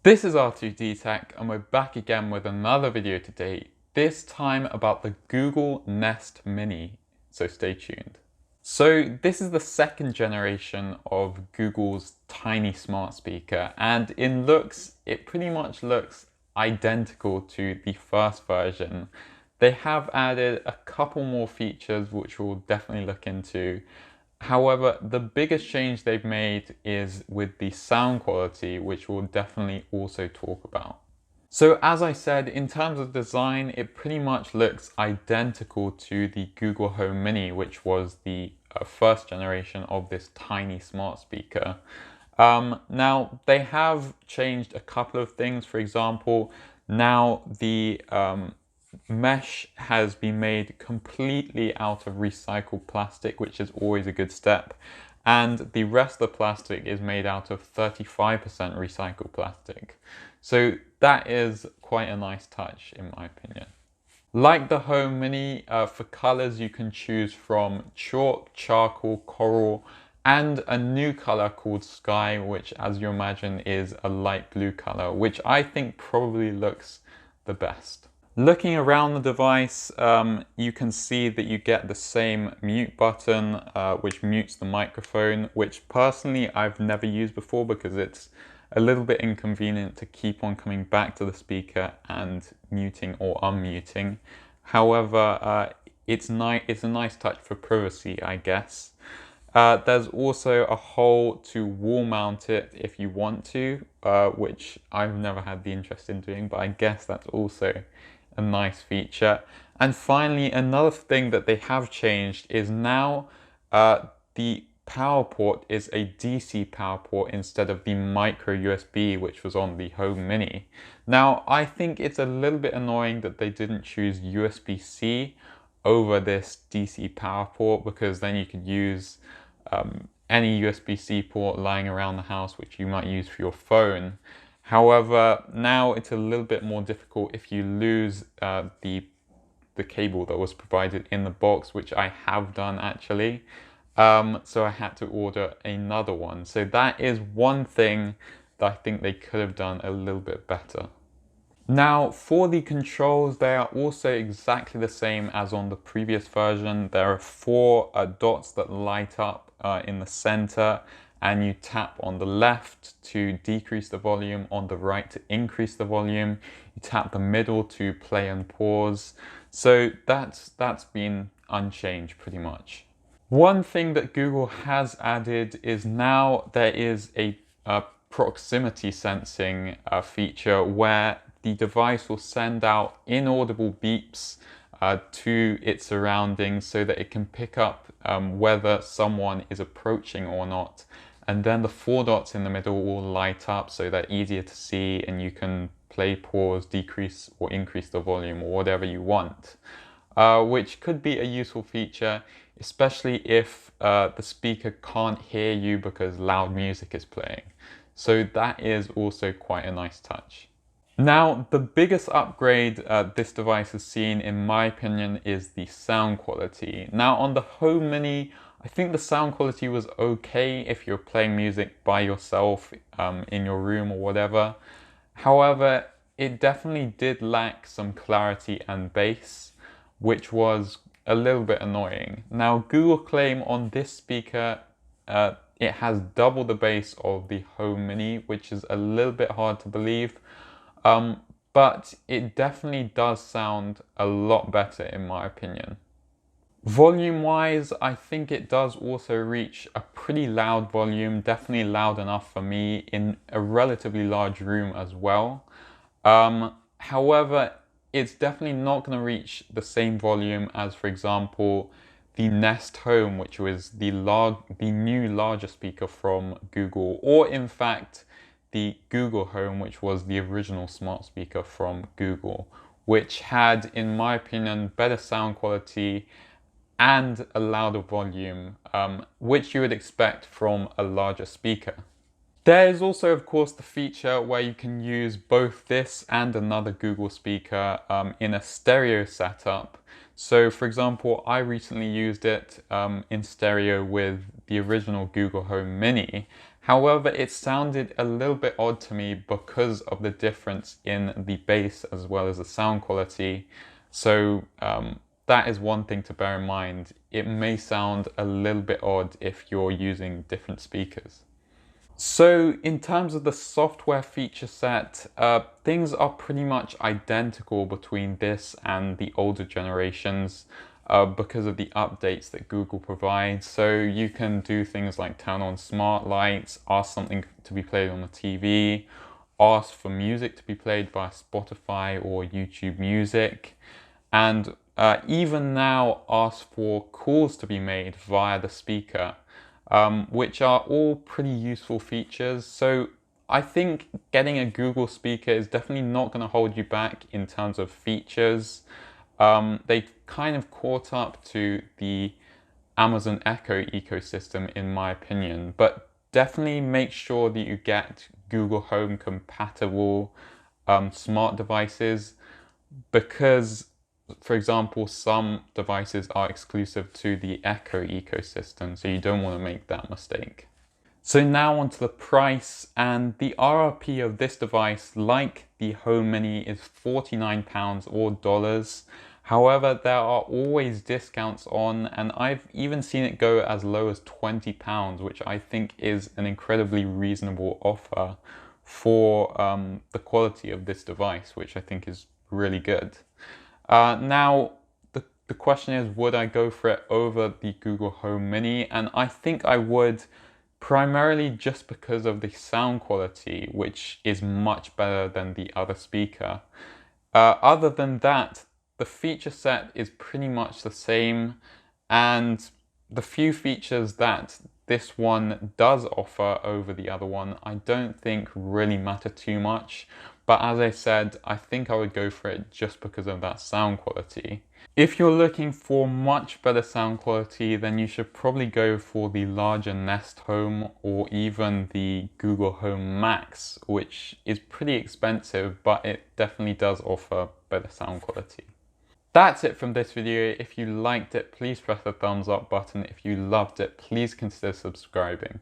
This is R2D Tech and we're back again with another video today, this time about the Google Nest Mini, so stay tuned. So this is the second generation of Google's tiny smart speaker, and in looks, it pretty much looks identical to the first version. They have added a couple more features which we'll definitely look into. However, the biggest change they've made is with the sound quality, which we'll definitely also talk about. So as I said, in terms of design, it pretty much looks identical to the Google Home Mini, which was the first generation of this tiny smart speaker. Now, they have changed a couple of things. For example, now the mesh has been made completely out of recycled plastic, which is always a good step. And the rest of the plastic is made out of 35% recycled plastic. So that is quite a nice touch in my opinion. Like the Home Mini, for colors you can choose from chalk, charcoal, coral, and a new color called Sky, which as you imagine is a light blue color, which I think probably looks the best. Looking around the device, you can see that you get the same mute button, which mutes the microphone, which personally I've never used before because it's a little bit inconvenient to keep on coming back to the speaker and muting or unmuting. However, it's a nice touch for privacy, I guess. There's also a hole to wall mount it if you want to, which I've never had the interest in doing, but I guess that's also a nice feature. And finally, another thing that they have changed is now the power port is a DC power port instead of the micro USB which was on the Home Mini. Now, I think it's a little bit annoying that they didn't choose USB-C over this DC power port, because then you could use any USB-C port lying around the house which you might use for your phone. However, now it's a little bit more difficult if you lose the cable that was provided in the box, which I have done actually. So I had to order another one. So that is one thing that I think they could have done a little bit better. Now, for the controls, they are also exactly the same as on the previous version. There are four dots that light up in the center, and you tap on the left to decrease the volume, on the right to increase the volume. You tap the middle to play and pause. So that's been unchanged pretty much. One thing that Google has added is now there is a proximity sensing feature where the device will send out inaudible beeps to its surroundings so that it can pick up whether someone is approaching or not. And then the four dots in the middle will light up so they're easier to see, and you can play, pause, decrease or increase the volume or whatever you want, which could be a useful feature, especially if the speaker can't hear you because loud music is playing. So that is also quite a nice touch. Now, the biggest upgrade this device has seen, in my opinion, is the sound quality. Now, on the Home Mini, I think the sound quality was okay if you're playing music by yourself in your room or whatever. However, it definitely did lack some clarity and bass, which was a little bit annoying. Now, Google claim on this speaker it has double the bass of the Home Mini, which is a little bit hard to believe. But it definitely does sound a lot better in my opinion. Volume-wise, I think it does also reach a pretty loud volume, definitely loud enough for me in a relatively large room as well. However, it's definitely not going to reach the same volume as, for example, the Nest Home, which was the new larger speaker from Google, or in fact, the Google Home, which was the original smart speaker from Google, which had, in my opinion, better sound quality and a louder volume, which you would expect from a larger speaker. There is also, of course, the feature where you can use both this and another Google speaker in a stereo setup. So, for example, I recently used it in stereo with the original Google Home Mini. However, it sounded a little bit odd to me because of the difference in the bass as well as the sound quality. So that is one thing to bear in mind. It may sound a little bit odd if you're using different speakers. So in terms of the software feature set, things are pretty much identical between this and the older generations because of the updates that Google provides. So you can do things like turn on smart lights, ask something to be played on the TV, ask for music to be played by Spotify or YouTube Music, and even now ask for calls to be made via the speaker. Which are all pretty useful features. So I think getting a Google speaker is definitely not going to hold you back in terms of features. They've kind of caught up to the Amazon Echo ecosystem in my opinion, but definitely make sure that you get Google Home compatible smart devices, because for example, some devices are exclusive to the Echo ecosystem, so you don't want to make that mistake. So now onto the price, and the RRP of this device, like the Home Mini, is £49 or dollars. However, there are always discounts on, and I've even seen it go as low as £20, which I think is an incredibly reasonable offer for the quality of this device, which I think is really good. Now, the question is, would I go for it over the Google Home Mini? And I think I would, primarily just because of the sound quality, which is much better than the other speaker. Other than that, the feature set is pretty much the same, and the few features that this one does offer over the other one, I don't think really matter too much. But as I said, I think I would go for it just because of that sound quality. If you're looking for much better sound quality, then you should probably go for the larger Nest Home or even the Google Home Max, which is pretty expensive, but it definitely does offer better sound quality. That's it from this video. If you liked it, please press the thumbs up button. If you loved it, please consider subscribing.